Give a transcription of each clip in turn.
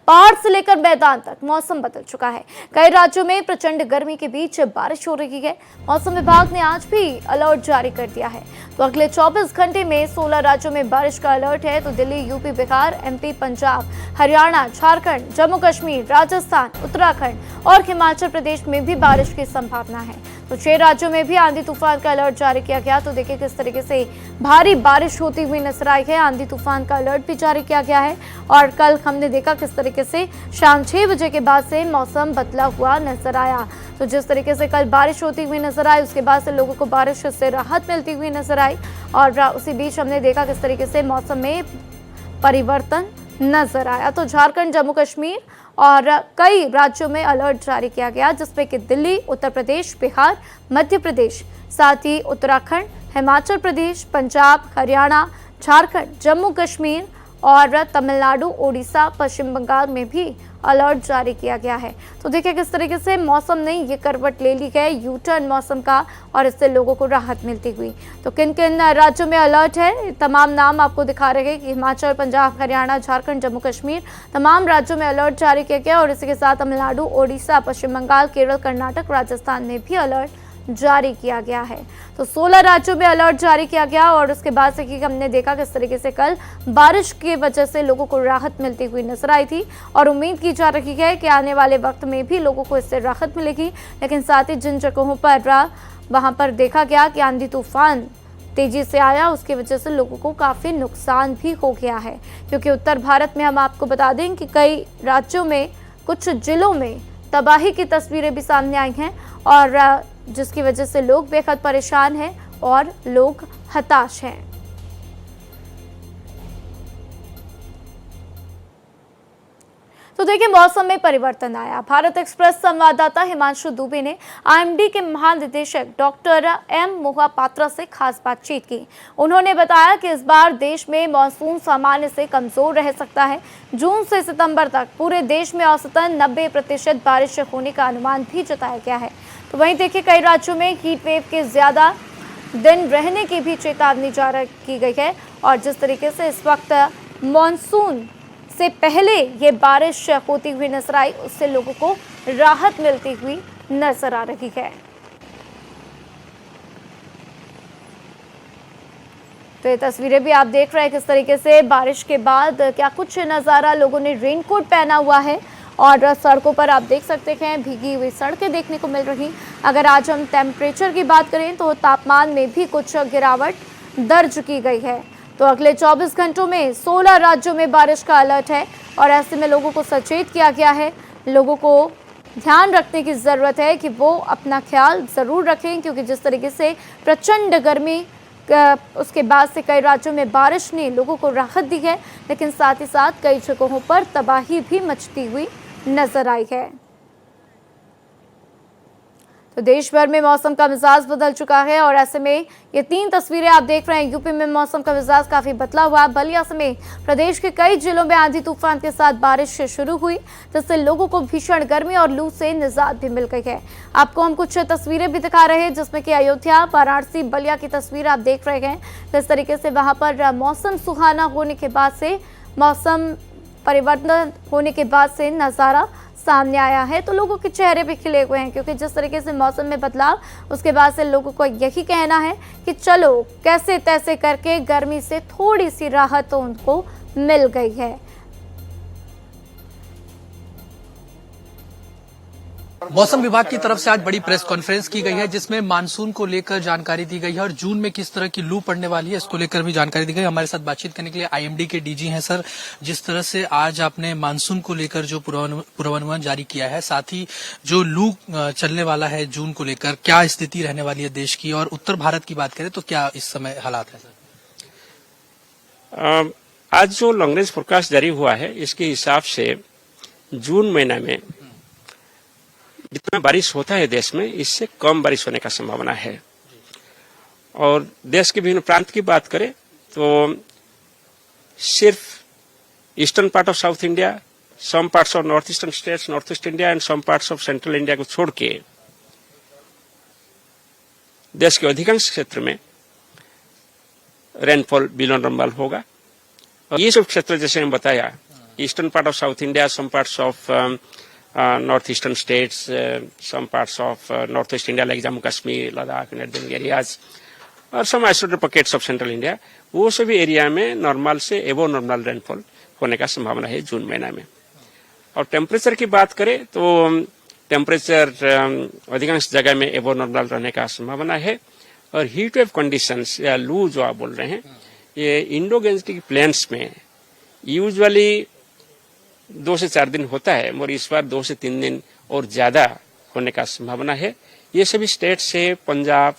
पहाड़ से लेकर मैदान तक मौसम बदल चुका है। कई राज्यों में प्रचंड गर्मी के बीच बारिश हो रही है। मौसम विभाग ने आज भी अलर्ट जारी कर दिया है। तो अगले 24 घंटे में 16 राज्यों में बारिश का अलर्ट है। तो दिल्ली, यूपी, बिहार, एमपी, पंजाब, हरियाणा, झारखंड, जम्मू कश्मीर, राजस्थान, उत्तराखंड और हिमाचल प्रदेश में भी बारिश की संभावना है। तो 6 राज्यों में भी आंधी तूफान का अलर्ट जारी किया गया। तो देखिए किस तरीके से भारी बारिश होती हुई नजर आई है। आंधी तूफान का अलर्ट भी जारी किया गया है। और कल हमने देखा किस तरीके से शाम 6 बजे के बाद से मौसम बदला हुआ नजर आया। तो जिस तरीके से कल बारिश होती हुई नजर आई, उसके बाद से लोगों को बारिश से राहत मिलती हुई नजर आई। और उसी बीच हमने देखा किस तरीके से मौसम में परिवर्तन नजर आया। तो झारखंड, जम्मू कश्मीर और कई राज्यों में अलर्ट जारी किया गया, जिसमें कि दिल्ली, उत्तर प्रदेश, बिहार, मध्य प्रदेश, साथ ही उत्तराखंड, हिमाचल प्रदेश, पंजाब, हरियाणा, झारखंड, जम्मू कश्मीर और तमिलनाडु, ओडिशा, पश्चिम बंगाल में भी अलर्ट जारी किया गया है। तो देखिए किस तरीके से मौसम ने ये करवट ले ली है, यू टर्न मौसम का, और इससे लोगों को राहत मिलती हुई। तो किन किन राज्यों में अलर्ट है, तमाम नाम आपको दिखा रहे हैं कि हिमाचल, पंजाब, हरियाणा, झारखंड, जम्मू कश्मीर, तमाम राज्यों में अलर्ट जारी किया गया। और इसी के साथ तमिलनाडु, ओडिशा, पश्चिम बंगाल, केरल, कर्नाटक, राजस्थान में भी अलर्ट जारी किया गया है। तो 16 राज्यों में अलर्ट जारी किया गया। और उसके बाद से कि हमने देखा किस तरीके से कल बारिश की वजह से लोगों को राहत मिलती हुई नजर आई थी। और उम्मीद की जा रही है कि आने वाले वक्त में भी लोगों को इससे राहत मिलेगी। लेकिन साथ ही जिन जगहों पर वहां पर देखा गया कि आंधी तूफान तेजी से आया, उसकी वजह से लोगों को काफी नुकसान भी हो गया है। क्योंकि उत्तर भारत में हम आपको बता दें कि कई राज्यों में, कुछ जिलों में तबाही की तस्वीरें भी सामने आई हैं, और जिसकी वजह से लोग बेहद परेशान हैं और लोग हताश हैं। तो देखिए मौसम में परिवर्तन आया। भारत एक्सप्रेस संवाददाता हिमांशु दुबे ने आईएमडी के महानिदेशक डॉक्टर एम मोहापात्रा से खास बातचीत की। उन्होंने बताया कि इस बार देश में मानसून सामान्य से कमजोर रह सकता है। जून से सितंबर तक पूरे देश में औसतन 90% बारिश होने का अनुमान भी जताया गया है। तो वहीं देखिए कई राज्यों में हीट वेव के ज्यादा दिन रहने की भी चेतावनी जारी की गई है। और जिस तरीके से इस वक्त मानसून से पहले ये बारिश होती हुई नजर आई, उससे लोगों को राहत मिलती हुई नजर आ रही है। तो ये तस्वीरें भी आप देख रहे हैं किस तरीके से बारिश के बाद क्या कुछ नज़ारा। लोगों ने रेनकोट पहना हुआ है और सड़कों पर आप देख सकते हैं भीगी हुई सड़कें देखने को मिल रही। अगर आज हम टेम्परेचर की बात करें तो तापमान में भी कुछ गिरावट दर्ज की गई है। तो अगले 24 घंटों में 16 राज्यों में बारिश का अलर्ट है। और ऐसे में लोगों को सचेत किया गया है। लोगों को ध्यान रखने की ज़रूरत है कि वो अपना ख्याल ज़रूर रखें, क्योंकि जिस तरीके से प्रचंड गर्मी उसके बाद से कई राज्यों में बारिश ने लोगों को राहत दी है, लेकिन साथ ही साथ कई जगहों पर तबाही भी मचती हुई नजर आई है। तो देश भर में मौसम का मिजाज बदल चुका है। और ऐसे में ये 3 तस्वीरें आप देख रहे हैं। यूपी में मौसम का मिजाज काफी बदला हुआ। बलिया समेत प्रदेश के कई जिलों में आंधी तूफान के साथ बारिश शुरू हुई, जिससे लोगों को भीषण गर्मी और लू से निजात भी मिल गई है। आपको हम कुछ तस्वीरें भी दिखा रहे हैं, जिसमें कि अयोध्या, वाराणसी, बलिया की तस्वीर आप देख रहे हैं। किस तरीके से वहां पर मौसम सुहाना होने के बाद से, मौसम परिवर्तन होने के बाद से नजारा सामने आया है। तो लोगों के चेहरे भी खिले हुए हैं, क्योंकि जिस तरीके से मौसम में बदलाव, उसके बाद से लोगों को यही कहना है कि चलो कैसे तैसे करके गर्मी से थोड़ी सी राहत तो उनको मिल गई है। मौसम विभाग की तरफ से आज बड़ी प्रेस कॉन्फ्रेंस की गई है, जिसमें मानसून को लेकर जानकारी दी गई है और जून में किस तरह की लू पड़ने वाली है इसको लेकर भी जानकारी दी गई। हमारे साथ बातचीत करने के लिए आईएमडी के डीजी हैं सर। जिस तरह से आज आपने मानसून को लेकर जो पूर्वानुमान जारी किया है, साथ ही जो लू चलने वाला है जून को लेकर, क्या स्थिति रहने वाली है देश की, और उत्तर भारत की बात करें तो क्या इस समय हालात है सर? आज जो लॉन्ग रेंज फोरकास्ट जारी हुआ है, इसके हिसाब से जून महीना में जितना बारिश होता है देश में, इससे कम बारिश होने का संभावना है। और देश के विभिन्न प्रांत की बात करें तो सिर्फ eastern part of south India, some parts of north eastern states, north east India and some parts of central India को छोड़ के देश के अधिकांश क्षेत्र में रेनफॉल बिलो नॉर्मल होगा। और ये सब क्षेत्र जैसे हम बताया eastern part of South India, some parts of northeastern states, some parts of northwest India like Jammu Kashmir, Ladakh, northern areas, और some isolated pockets of central India, वो सभी एरिया में नॉर्मल से एबो नॉर्मल रेनफॉल होने का संभावना है जून महीना में। और टेम्परेचर की बात करें तो टेम्परेचर अधिकांश जगह में एबो नॉर्मल रहने का संभावना है। और हीट वेव कंडीशंस या लू जो आप बोल रहे हैं, ये इंडो-गैंजेटिक प्लेन्स में यूजुअली 2 से 4 दिन होता है, मगर इस बार 2 से 3 दिन और ज्यादा होने का संभावना है। ये सभी स्टेट से Punjab,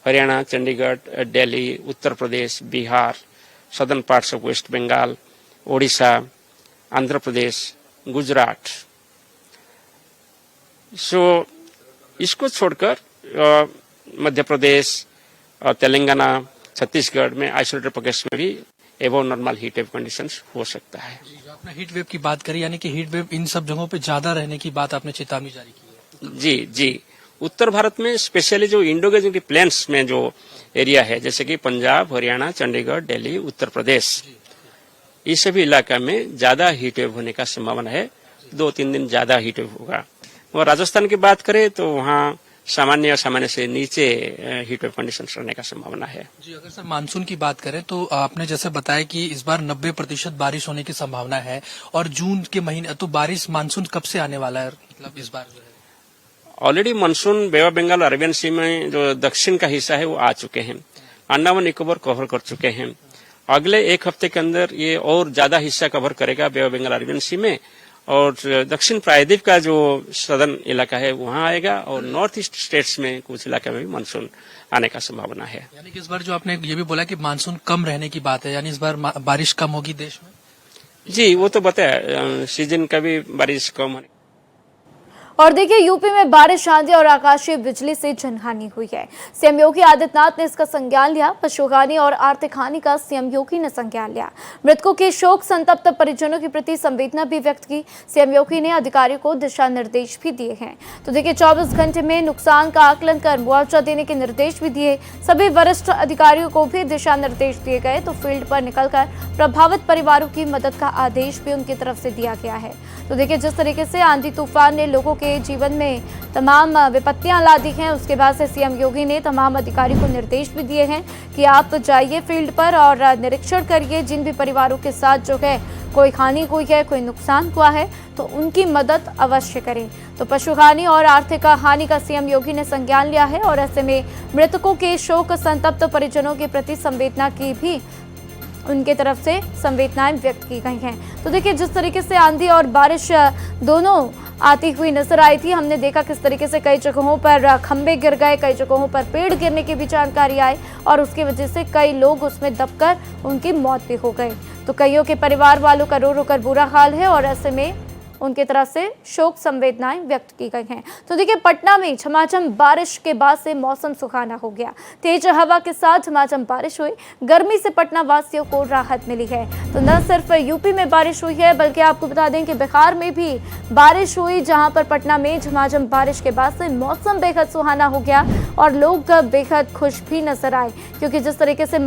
Haryana, Chandigarh, Delhi, Uttar Pradesh, Bihar, southern parts of West Bengal, Odisha, Andhra Pradesh, Gujarat, so इसको छोड़कर मध्य प्रदेश, तेलंगाना, छत्तीसगढ़ में आइसोलेटेड पॉकेट्स में भी एबो नॉर्मल हीट वेव कंडीशंस हो सकता है। आपने हीट वेव की बात करी, यानी कि हीट वेव इन सब जगहों पे ज्यादा रहने की बात आपने चेतावनी जारी की है। जी जी, उत्तर भारत में स्पेशली जो इंडो-गैंजेटिक प्लेन्स में जो एरिया है, जैसे कि पंजाब, हरियाणा, चंडीगढ़, दिल्ली, उत्तर प्रदेश, इस सभी इलाका में ज्यादा हीट वेव होने का संभावना है। 2-3 दिन ज्यादा हीट वेव होगा। और राजस्थान की बात करें तो वहाँ सामान्य से नीचे हीट वेव कंडीशन रहने का संभावना है। जी, अगर सर मानसून की बात करें तो आपने जैसे बताया कि इस बार 90% बारिश होने की संभावना है, और जून के महीने तो बारिश मानसून कब से आने वाला है, मतलब इस बार जो है? Already monsoon Bay of Bengal और अरेबियन सी में जो दक्षिण का हिस्सा है वो आ चुके हैं, अंडमान निकोबार कवर कर चुके हैं। अगले 1 हफ्ते के अंदर ये और ज्यादा हिस्सा कवर करेगा बे ऑफ बंगाल अरेबियन सी में, और दक्षिण प्रायद्वीप का जो सदर्न इलाका है वहां आएगा, और नॉर्थ ईस्ट स्टेट्स में कुछ इलाके में भी मानसून आने का संभावना है। यानी कि इस बार जो आपने ये भी बोला कि मानसून कम रहने की बात है, यानी इस बार बारिश कम होगी देश में? जी, वो तो बताया, सीजन का भी बारिश कम होने। और देखिए, यूपी में बारिश, आंधी और आकाशीय बिजली से जनहानि हुई है। सीएम योगी आदित्यनाथ ने इसका संज्ञान लिया। पशुहानि और आर्थिक हानि का सीएम योगी ने संज्ञान लिया। मृतकों के शोक संतप्त परिजनों के प्रति संवेदना भी व्यक्त की। सीएम योगी ने अधिकारियों को दिशा निर्देश भी दिए हैं। तो देखिए, 24 घंटे में नुकसान का आकलन कर मुआवजा देने के निर्देश भी दिए। सभी वरिष्ठ अधिकारियों को भी दिशा निर्देश दिए गए। तो फील्ड पर निकलकर प्रभावित परिवारों की मदद का आदेश भी उनकी तरफ से दिया गया है। तो देखिए, जिस तरीके से आंधी तूफान ने लोगों के जीवन में तमाम विपत्तियां ला दी हैं, उसके बाद से सीएम योगी ने तमाम अधिकारियों को निर्देश भी दिए हैं कि आप जाइए फील्ड पर और निरीक्षण करिए। जिन भी परिवारों के साथ जो है कोई हानि हुई है, कोई नुकसान हुआ है, तो उनकी मदद अवश्य करें। तो पशुहानि और आर्थिक हानि का सीएम योगी ने संज्ञान लिया है, और ऐसे में मृतकों के शोक संतप्त परिजनों के प्रति संवेदना की भी उनके तरफ से संवेदनाएं व्यक्त की गई हैं। तो देखिए, जिस तरीके से आंधी और बारिश दोनों आती हुई नजर आई थी, हमने देखा किस तरीके से कई जगहों पर खंभे गिर गए, कई जगहों पर पेड़ गिरने की भी जानकारी आई, और उसकी वजह से कई लोग उसमें दबकर उनकी मौत भी हो गई। तो कईयों के परिवार वालों का रो रो कर बुरा हाल है, और ऐसे में उनके तरफ से शोक संवेदनाएं व्यक्त की गई हैं। तो देखिए, पटना में झमाझम बारिश के बाद से मौसम सुहाना हो गया। तेज हवा के साथ झमाझम बारिश हुई। गर्मी से पटना वासियों को राहत मिली है। तो न सिर्फ यूपी में बारिश हुई है, बल्कि आपको बता दें कि बिहार में भी बारिश हुई, जहां पर पटना में झमाझम बारिश के बाद से मौसम बेहद सुहाना हो गया और लोग बेहद खुश भी नजर आए, क्योंकि जिस तरीके से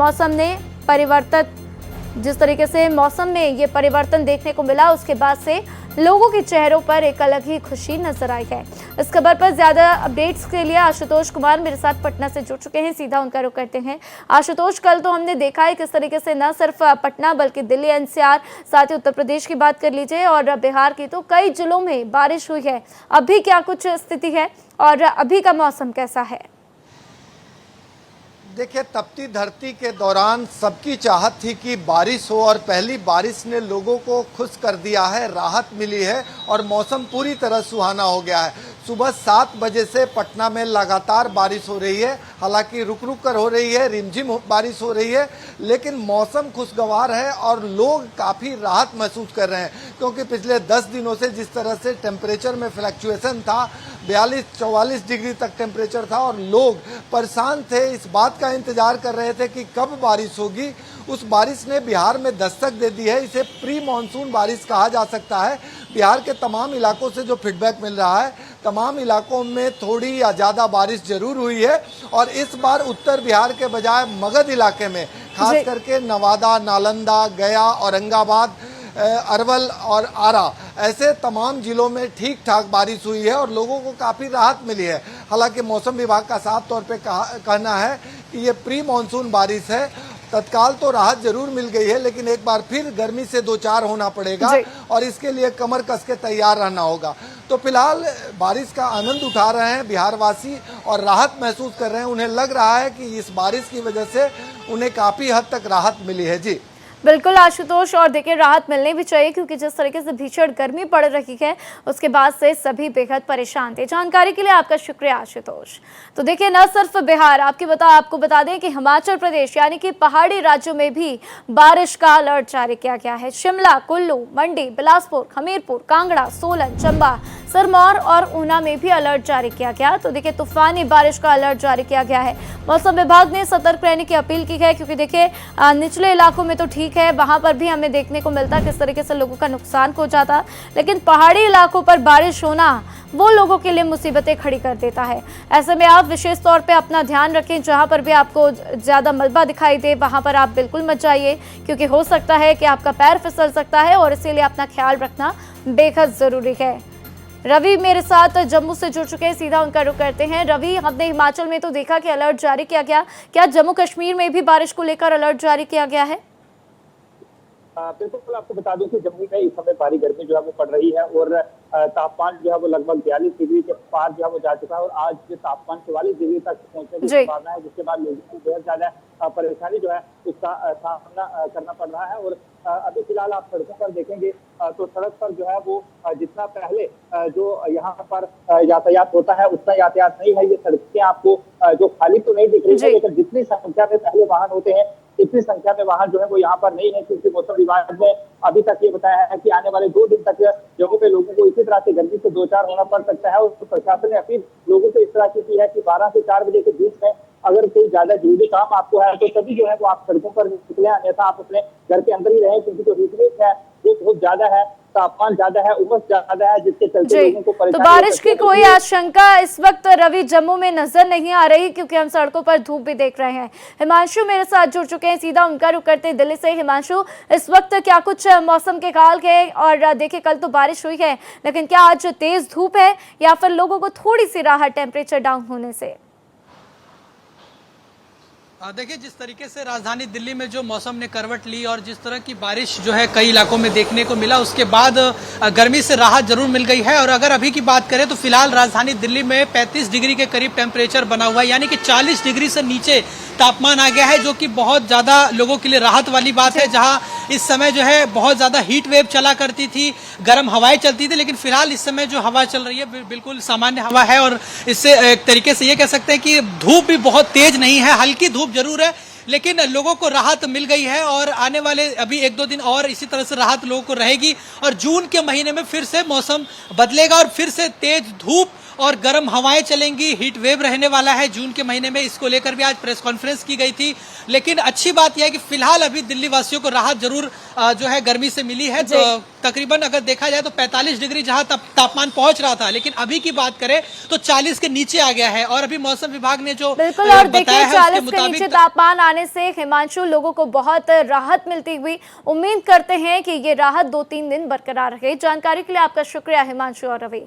मौसम में ये परिवर्तन देखने को मिला, उसके बाद से लोगों के चेहरों पर एक अलग ही खुशी नजर आई है। इस खबर पर ज्यादा अपडेट्स के लिए आशुतोष कुमार मेरे साथ पटना से जुड़ चुके हैं। सीधा उनका रुख करते हैं। आशुतोष, कल तो हमने देखा है किस तरीके से न सिर्फ पटना बल्कि दिल्ली, एनसीआर, साथ ही उत्तर प्रदेश की बात कर लीजिए और बिहार की, तो कई जिलों में बारिश हुई है। अभी क्या कुछ स्थिति है और अभी का मौसम कैसा है? देखिए, तपती धरती के दौरान सबकी चाहत थी कि बारिश हो, और पहली बारिश ने लोगों को खुश कर दिया है, राहत मिली है और मौसम पूरी तरह सुहाना हो गया है। सुबह 7 बजे से पटना में लगातार बारिश हो रही है, हालांकि रुक रुक कर हो रही है, रिमझिम बारिश हो रही है, लेकिन मौसम खुशगवार है और लोग काफ़ी राहत महसूस कर रहे हैं, क्योंकि पिछले 10 दिनों से जिस तरह से टेम्परेचर में फ्लक्चुएशन था, 42-44 डिग्री तक टेम्परेचर था और लोग परेशान थे, इस बात का इंतजार कर रहे थे कि कब बारिश होगी। उस बारिश ने बिहार में दस्तक दे दी है। इसे प्री मानसून बारिश कहा जा सकता है। बिहार के तमाम इलाकों से जो फीडबैक मिल रहा है, तमाम इलाकों में थोड़ी या ज़्यादा बारिश जरूर हुई है, और इस बार उत्तर बिहार के बजाय मगध इलाके में, खास करके नवादा, नालंदा, गया, औरंगाबाद, अरवल और आरा, ऐसे तमाम जिलों में ठीक ठाक बारिश हुई है और लोगों को काफ़ी राहत मिली है। हालांकि मौसम विभाग का साफ तौर पे कहना है कि ये प्री मानसून बारिश है। तत्काल तो राहत जरूर मिल गई है, लेकिन एक बार फिर गर्मी से दो चार होना पड़ेगा और इसके लिए कमर कस के तैयार रहना होगा। तो फिलहाल बारिश का आनंद उठा रहे हैं बिहारवासी और राहत महसूस कर रहे हैं। उन्हें लग रहा है कि इस बारिश की वजह से उन्हें काफ़ी हद तक राहत मिली है। जी बिल्कुल आशुतोष, और देखिए राहत मिलनी भी चाहिए क्योंकि जिस तरीके से भीषण गर्मी पड़ रही है उसके बाद से सभी बेहद परेशान थे। जानकारी के लिए आपका शुक्रिया आशुतोष। तो देखिए न सिर्फ बिहार, आपको बता दें कि हिमाचल प्रदेश यानी कि पहाड़ी राज्यों में भी बारिश का अलर्ट जारी किया गया है। शिमला, कुल्लू, मंडी, बिलासपुर, हमीरपुर, कांगड़ा, सोलन, चंबा, सिरमौर और ऊना में भी अलर्ट जारी किया गया। तो देखिए तूफानी बारिश का अलर्ट जारी किया गया है। मौसम विभाग ने सतर्क रहने की अपील की है क्योंकि देखिए निचले इलाकों में तो ठीक है, वहां पर भी हमें देखने को मिलता किस तरीके से लोगों का नुकसान हो जाता, लेकिन पहाड़ी इलाकों पर बारिश होना वो लोगों के लिए मुसीबतें खड़ी कर देता है। ऐसे में आप विशेष तौर पे अपना ध्यान रखें। जहां पर भी आपको ज्यादा मलबा दिखाई दे वहां पर आप बिल्कुल मत जाइए क्योंकि हो सकता है कि आपका पैर फिसल सकता है और इसीलिए अपना ख्याल रखना बेहद जरूरी है। रवि मेरे साथ जम्मू से जुड़ चुके हैं, सीधा उनका रुख करते हैं। रवि, हमने हिमाचल में तो देखा कि अलर्ट जारी किया गया, क्या जम्मू कश्मीर में भी बारिश को लेकर अलर्ट जारी किया गया है? बिल्कुल, आपको बता दूं कि जम्मू में इस समय भारी गर्मी जो है वो पड़ रही है और तापमान जो है वो लगभग 42 डिग्री के पार जो है वो जा चुका है और आज जो तापमान 44 डिग्री तक पहुंचने की संभावना है, जिसके बाद लोगों को बेहद ज्यादा परेशानी जो है उसका सामना करना पड़ रहा है। और अभी फिलहाल आप सड़कों पर देखेंगे तो सड़क पर जो है वो जितना पहले जो यहाँ पर यातायात होता है उतना यातायात नहीं है। ये सड़कें आपको जो खाली तो नहीं दिख रही है, लेकिन जितनी संख्या में पहले वाहन होते हैं इतनी संख्या में वाहन जो है वो यहाँ पर नहीं है, क्योंकि मौसम विभाग ने अभी तक ये बताया है कि आने वाले 2 दिन तक जम्मू में लोगों को इसी तरह से गर्मी से 2-4 होना पड़ सकता है। और प्रशासन ने अपील लोगों को इस तरह की है कि 12 से 4 बजे के बीच में अगर कोई ज्यादा जरूरी काम आपको है तो तभी जो है वो आप सड़कों पर निकले, अन्यथा आप अपने घर के अंदर ही रहें, क्योंकि जो हीट है वो बहुत ज्यादा है, तापमान ज्यादा है, उमस ज्यादा है, जिसके चलते लोगों को परेशानी। तो बारिश की कोई आशंका इस वक्त रवि जम्मू में नजर नहीं आ रही क्योंकि हम सड़कों पर धूप भी देख रहे हैं। हिमांशु मेरे साथ जुड़ चुके हैं, सीधा उनका रुख करते हैं दिल्ली से। हिमांशु, इस वक्त क्या कुछ मौसम के हाल है? और देखिए कल तो बारिश हुई है, लेकिन क्या आज तेज धूप है या फिर लोगों को थोड़ी सी राहत टेम्परेचर डाउन होने से? देखिए जिस तरीके से राजधानी दिल्ली में जो मौसम ने करवट ली और जिस तरह की बारिश जो है कई इलाकों में देखने को मिला, उसके बाद गर्मी से राहत जरूर मिल गई है। और अगर अभी की बात करें तो फिलहाल राजधानी दिल्ली में 35 डिग्री के करीब टेम्परेचर बना हुआ है, यानी कि 40 डिग्री से नीचे तापमान आ गया है, जो कि बहुत ज्यादा लोगों के लिए राहत वाली बात है। जहां इस समय जो है बहुत ज्यादा हीट वेव चला करती थी, गर्म हवाएं चलती थी, लेकिन फिलहाल इस समय जो हवा चल रही है बिल्कुल सामान्य हवा है। और इससे एक तरीके से ये कह सकते हैं कि धूप भी बहुत तेज नहीं है, हल्की धूप जरूर है, लेकिन लोगों को राहत मिल गई है। और आने वाले अभी 1-2 दिन और इसी तरह से राहत लोगों को रहेगी और जून के महीने में फिर से मौसम बदलेगा और फिर से तेज धूप और गर्म हवाएं चलेंगी, हीट वेव रहने वाला है जून के महीने में। इसको लेकर भी आज प्रेस कॉन्फ्रेंस की गई थी, लेकिन अच्छी बात यह है कि फिलहाल अभी दिल्ली वासियों को राहत जरूर जो है गर्मी से मिली है। तो तकरीबन अगर देखा जाए तो 45 डिग्री जहां तापमान पहुंच रहा था, लेकिन अभी की बात करें तो 40 के नीचे आ गया है। और अभी मौसम विभाग ने जो बिल्कुल, और देखिए 40 के नीचे तापमान आने से हिमांशु लोगों को बहुत राहत मिलती हुई उम्मीद करते हैं कि ये राहत 2-3 दिन बरकरार रहे। जानकारी के लिए आपका शुक्रिया हिमांशु और रवि।